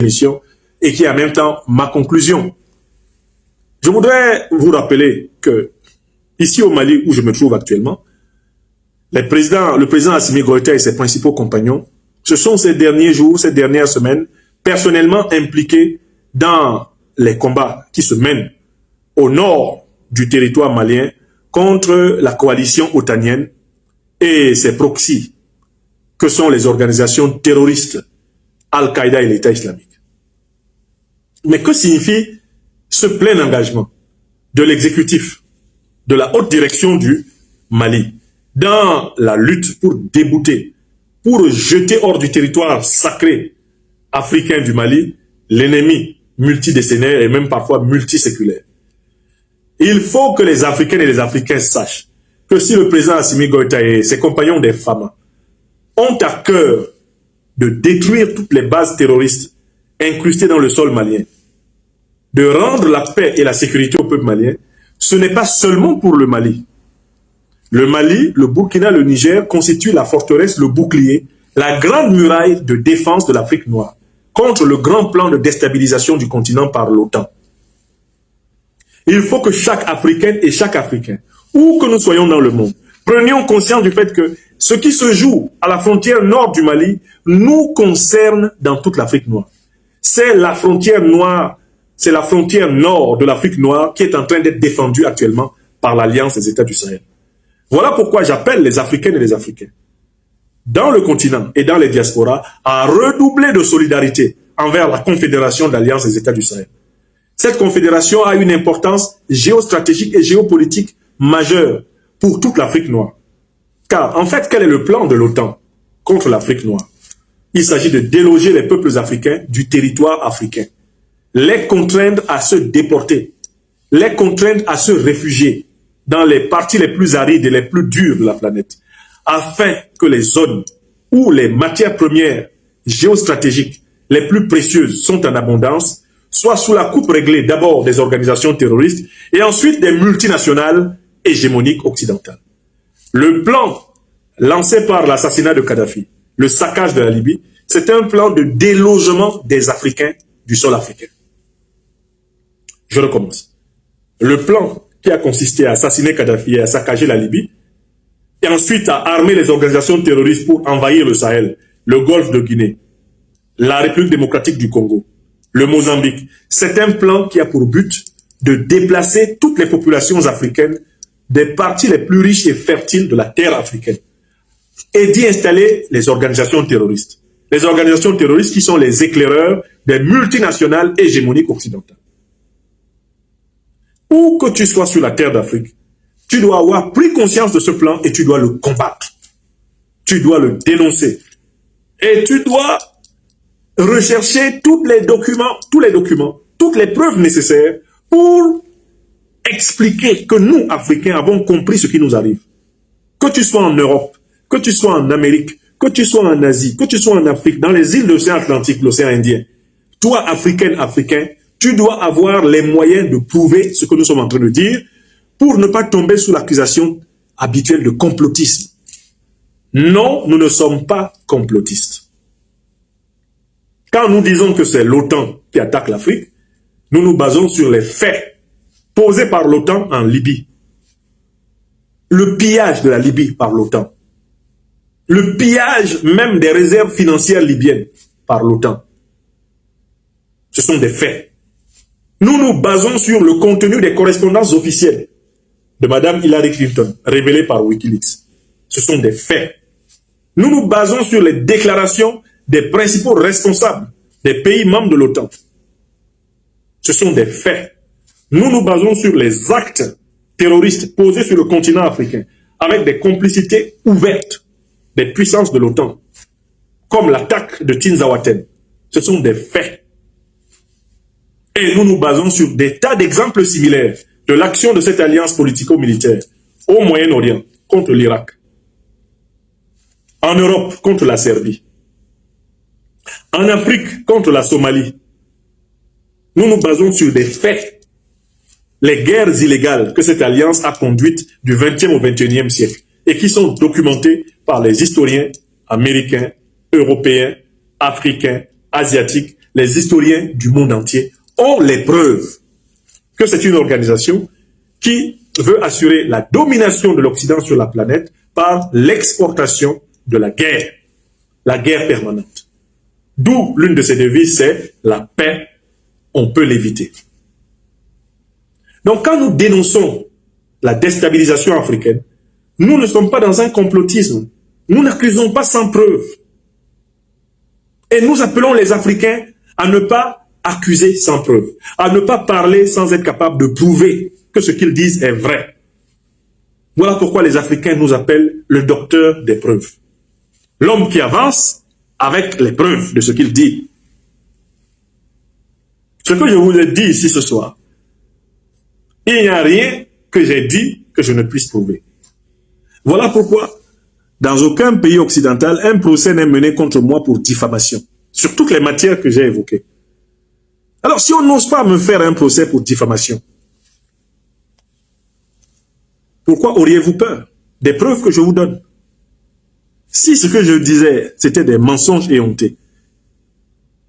émission et qui est en même temps ma conclusion. Je voudrais vous rappeler que ici au Mali où je me trouve actuellement, le président Assimi Goïta et ses principaux compagnons se sont ces derniers jours, ces dernières semaines, personnellement impliqués dans les combats qui se mènent au nord du territoire malien contre la coalition otanienne et ses proxys, que sont les organisations terroristes Al-Qaïda et l'État islamique. Mais que signifie ce plein engagement de l'exécutif, de la haute direction du Mali, dans la lutte pour débouter, pour jeter hors du territoire sacré africain du Mali, l'ennemi multidécennaire et même parfois multiséculaire? Il faut que les Africaines et les Africains sachent que si le président Assimi Goïta et ses compagnons des FAMA ont à cœur de détruire toutes les bases terroristes incrustées dans le sol malien, de rendre la paix et la sécurité au peuple malien, ce n'est pas seulement pour le Mali. Le Mali, le Burkina, le Niger constituent la forteresse, le bouclier, la grande muraille de défense de l'Afrique noire contre le grand plan de déstabilisation du continent par l'OTAN. Il faut que chaque Africaine et chaque Africain, où que nous soyons dans le monde, prenions conscience du fait que ce qui se joue à la frontière nord du Mali nous concerne dans toute l'Afrique noire. C'est la frontière noire, c'est la frontière nord de l'Afrique noire qui est en train d'être défendue actuellement par l'Alliance des États du Sahel. Voilà pourquoi j'appelle les Africaines et les Africains, dans le continent et dans les diasporas, à redoubler de solidarité envers la Confédération d'Alliance des États du Sahel. Cette confédération a une importance géostratégique et géopolitique majeure pour toute l'Afrique noire. Car, en fait, quel est le plan de l'OTAN contre l'Afrique noire? Il s'agit de déloger les peuples africains du territoire africain, les contraindre à se déporter, les contraindre à se réfugier dans les parties les plus arides et les plus dures de la planète, afin que les zones où les matières premières géostratégiques les plus précieuses sont en abondance soient sous la coupe réglée d'abord des organisations terroristes et ensuite des multinationales hégémoniques occidentales. Le plan lancé par l'assassinat de Kadhafi, le saccage de la Libye, c'est un plan de délogement des Africains du sol africain. Je recommence. Le plan qui a consisté à assassiner Kadhafi et à saccager la Libye, et ensuite à armer les organisations terroristes pour envahir le Sahel, le Golfe de Guinée, la République démocratique du Congo, le Mozambique. C'est un plan qui a pour but de déplacer toutes les populations africaines des parties les plus riches et fertiles de la terre africaine et d'y installer les organisations terroristes. Les organisations terroristes qui sont les éclaireurs des multinationales hégémoniques occidentales. Où que tu sois sur la terre d'Afrique, tu dois avoir pris conscience de ce plan et tu dois le combattre. Tu dois le dénoncer. Et tu dois rechercher tous les documents, toutes les preuves nécessaires pour expliquer que nous, Africains, avons compris ce qui nous arrive. Que tu sois en Europe, que tu sois en Amérique, que tu sois en Asie, que tu sois en Afrique, dans les îles de l'océan Atlantique, l'océan Indien, toi, Africaine, Africain, tu dois avoir les moyens de prouver ce que nous sommes en train de dire pour ne pas tomber sous l'accusation habituelle de complotisme. Non, nous ne sommes pas complotistes. Quand nous disons que c'est l'OTAN qui attaque l'Afrique, nous nous basons sur les faits posés par l'OTAN en Libye. Le pillage de la Libye par l'OTAN. Le pillage même des réserves financières libyennes par l'OTAN. Ce sont des faits. Nous nous basons sur le contenu des correspondances officielles de Mme Hillary Clinton, révélées par Wikileaks. Ce sont des faits. Nous nous basons sur les déclarations des principaux responsables des pays membres de l'OTAN. Ce sont des faits. Nous nous basons sur les actes terroristes posés sur le continent africain, avec des complicités ouvertes des puissances de l'OTAN, comme l'attaque de Tinzaouaten. Ce sont des faits. Et nous nous basons sur des tas d'exemples similaires de l'action de cette alliance politico-militaire au Moyen-Orient contre l'Irak, en Europe contre la Serbie, en Afrique contre la Somalie. Nous nous basons sur des faits. Les guerres illégales que cette alliance a conduites du 20e au 21e siècle et qui sont documentées par les historiens américains, européens, africains, asiatiques, les historiens du monde entier ont les preuves que c'est une organisation qui veut assurer la domination de l'Occident sur la planète par l'exportation de la guerre permanente. D'où l'une de ses devises, c'est la paix, on peut l'éviter. Donc quand nous dénonçons la déstabilisation africaine, nous ne sommes pas dans un complotisme. Nous n'accusons pas sans preuve. Et nous appelons les Africains à ne pas accuser sans preuve, à ne pas parler sans être capable de prouver que ce qu'ils disent est vrai. Voilà pourquoi les Africains nous appellent le docteur des preuves. L'homme qui avance avec les preuves de ce qu'il dit. Ce que je vous ai dit ici ce soir, il n'y a rien que j'ai dit que je ne puisse prouver. Voilà pourquoi, dans aucun pays occidental, un procès n'est mené contre moi pour diffamation, sur toutes les matières que j'ai évoquées. Alors, si on n'ose pas me faire un procès pour diffamation, pourquoi auriez-vous peur des preuves que je vous donne? Si ce que je disais, c'était des mensonges éhontés,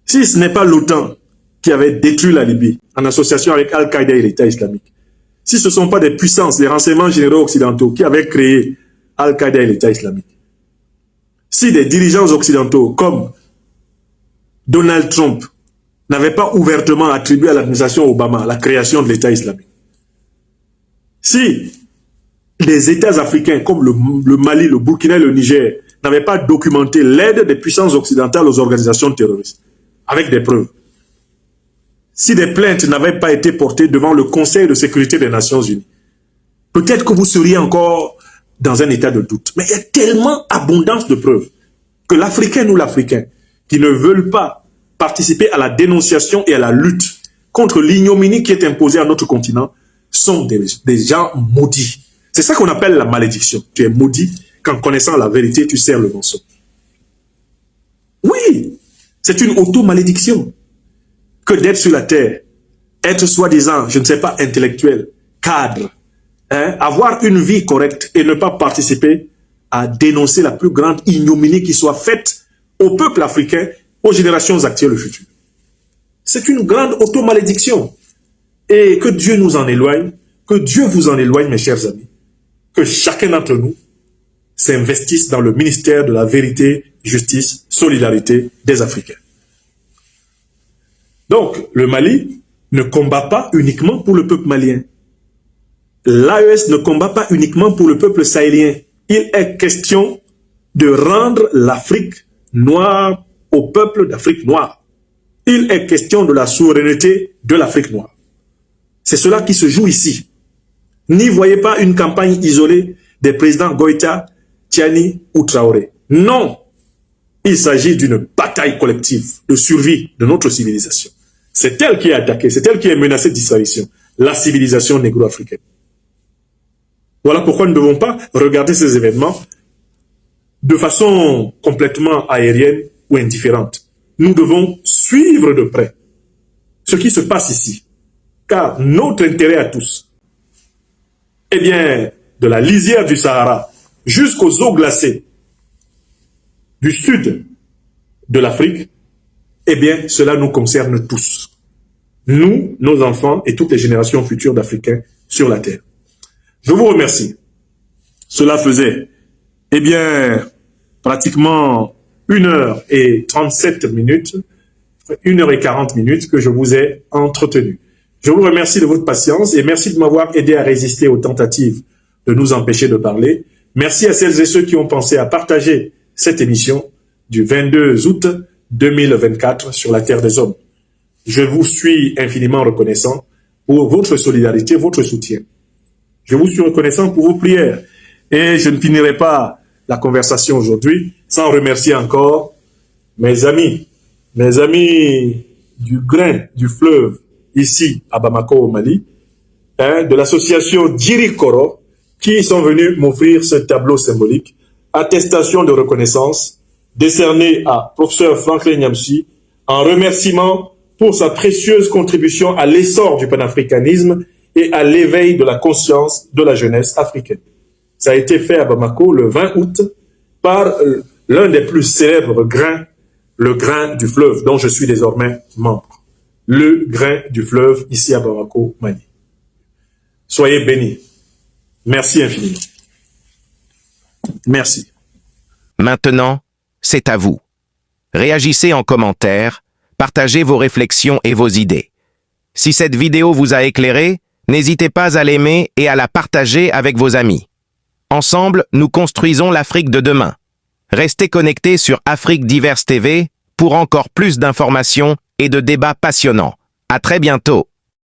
si ce n'est pas l'OTAN qui avait détruit la Libye en association avec Al-Qaïda et l'État islamique, si ce ne sont pas des puissances, des renseignements généraux occidentaux qui avaient créé Al-Qaïda et l'État islamique, si des dirigeants occidentaux comme Donald Trump n'avaient pas ouvertement attribué à l'administration Obama la création de l'État islamique, si les États africains comme le Mali, le Burkina et le Niger n'avaient pas documenté l'aide des puissances occidentales aux organisations terroristes, avec des preuves, si des plaintes n'avaient pas été portées devant le Conseil de sécurité des Nations Unies, peut-être que vous seriez encore dans un état de doute. Mais il y a tellement abondance de preuves que l'Africain ou l'Africain qui ne veulent pas participer à la dénonciation et à la lutte contre l'ignominie qui est imposée à notre continent sont des gens maudits. C'est ça qu'on appelle la malédiction. Tu es maudit qu'en connaissant la vérité, tu sers le mensonge. Oui, c'est une auto-malédiction que d'être sur la terre, être soi-disant, je ne sais pas, intellectuel, cadre, avoir une vie correcte et ne pas participer à dénoncer la plus grande ignominie qui soit faite au peuple africain, aux générations actuelles et futures. C'est une grande auto-malédiction. Et que Dieu nous en éloigne, que Dieu vous en éloigne, mes chers amis. Que chacun d'entre nous s'investisse dans le ministère de la vérité, justice, solidarité des Africains. Donc, le Mali ne combat pas uniquement pour le peuple malien. L'AES ne combat pas uniquement pour le peuple sahélien. Il est question de rendre l'Afrique noire au peuple d'Afrique noire. Il est question de la souveraineté de l'Afrique noire. C'est cela qui se joue ici. N'y voyez pas une campagne isolée des présidents Goïta, Tiani ou Traoré. Non, il s'agit d'une bataille collective de survie de notre civilisation. C'est elle qui est attaquée, c'est elle qui est menacée de disparition. La civilisation négro-africaine. Voilà pourquoi nous ne devons pas regarder ces événements de façon complètement aérienne ou indifférente. Nous devons suivre de près ce qui se passe ici. Car notre intérêt à tous, eh bien, de la lisière du Sahara jusqu'aux eaux glacées du sud de l'Afrique, eh bien, cela nous concerne tous. Nous, nos enfants et toutes les générations futures d'Africains sur la terre. Je vous remercie. Cela faisait, eh bien, pratiquement 1h37 minutes, 1h40 minutes que je vous ai entretenu. Je vous remercie de votre patience et merci de m'avoir aidé à résister aux tentatives de nous empêcher de parler. Merci à celles et ceux qui ont pensé à partager cette émission du 22 août 2024 sur la Terre des Hommes. Je vous suis infiniment reconnaissant pour votre solidarité, votre soutien. Je vous suis reconnaissant pour vos prières. Et je ne finirai pas la conversation aujourd'hui sans remercier encore mes amis du grain du fleuve, ici à Bamako au Mali, de l'association Djirikoro, qui sont venus m'offrir ce tableau symbolique, attestation de reconnaissance, décerné à professeur Franklin Nyamsi, en remerciement pour sa précieuse contribution à l'essor du panafricanisme et à l'éveil de la conscience de la jeunesse africaine. Ça a été fait à Bamako le 20 août par l'un des plus célèbres grains le grain du fleuve, dont je suis désormais membre. Le grain du fleuve, ici à Bamako, Mali. Soyez bénis. Merci infiniment. Merci. Maintenant, c'est à vous. Réagissez en commentaire, partagez vos réflexions et vos idées. Si cette vidéo vous a éclairé, n'hésitez pas à l'aimer et à la partager avec vos amis. Ensemble, nous construisons l'Afrique de demain. Restez connectés sur Afrique Diverse TV pour encore plus d'informations et de débats passionnants. À très bientôt.